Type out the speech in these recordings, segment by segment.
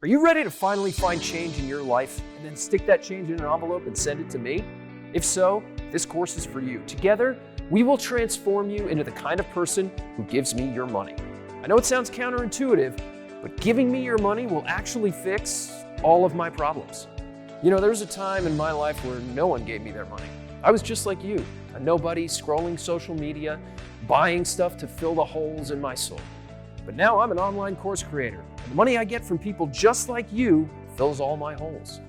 Are you ready to finally find change in your life and then stick that change in an envelope and send it to me? If so, this course is for you. Together, we will transform you into the kind of person who gives me your money. I know it sounds counterintuitive, but giving me your money will actually fix all of my problems. You know, there was a time in my life where no one gave me their money. I was just like you, a nobody scrolling social media, buying stuff to fill the holes in my soul. But now I'm an online course creator, and the money I get from people just like you fills all my holes.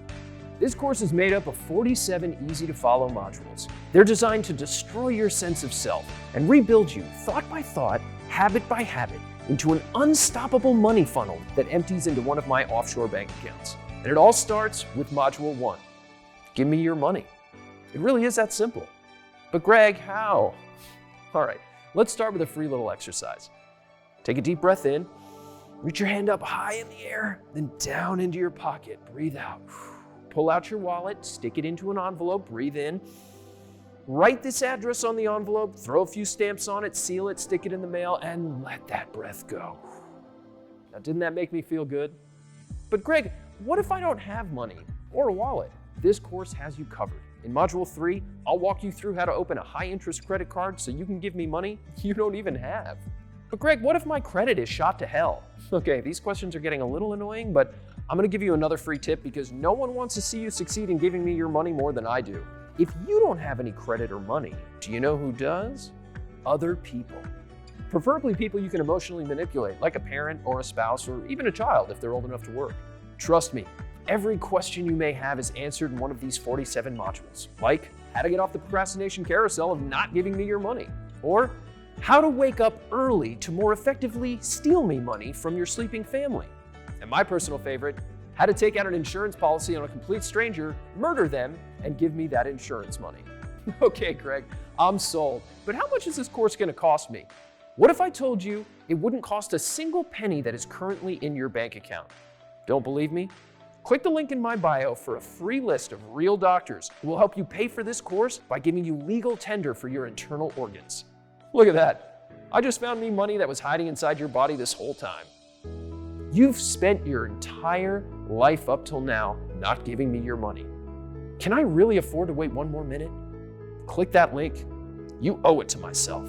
This course is made up of 47 easy-to-follow modules. They're designed to destroy your sense of self and rebuild you thought by thought, habit by habit, into an unstoppable money funnel that empties into one of my offshore bank accounts. And it all starts with Module 1. Give me your money. It really is that simple. But Greg, how? All right, let's start with a free little exercise. Take a deep breath in, reach your hand up high in the air, then down into your pocket. Breathe out. Pull out your wallet, stick it into an envelope, breathe in. Write this address on the envelope, throw a few stamps on it, seal it, stick it in the mail, and let that breath go. Now, didn't that make me feel good? But Greg, what if I don't have money or a wallet? This course has you covered. In Module 3, I'll walk you through how to open a high-interest credit card so you can give me money you don't even have. But Greg, what if my credit is shot to hell? Okay, these questions are getting a little annoying, but I'm gonna give you another free tip because no one wants to see you succeed in giving me your money more than I do. If you don't have any credit or money, do you know who does? Other people. Preferably people you can emotionally manipulate, like a parent or a spouse or even a child if they're old enough to work. Trust me, every question you may have is answered in one of these 47 modules, like how to get off the procrastination carousel of not giving me your money, or how to wake up early to more effectively steal me money from your sleeping family. And my personal favorite, how to take out an insurance policy on a complete stranger, murder them, and give me that insurance money. Okay, Greg, I'm sold. But how much is this course gonna cost me? What if I told you it wouldn't cost a single penny that is currently in your bank account? Don't believe me? Click the link in my bio for a free list of real doctors who will help you pay for this course by giving you legal tender for your internal organs. Look at that. I just found me money that was hiding inside your body this whole time. You've spent your entire life up till now not giving me your money. Can I really afford to wait one more minute? Click that link. You owe it to myself.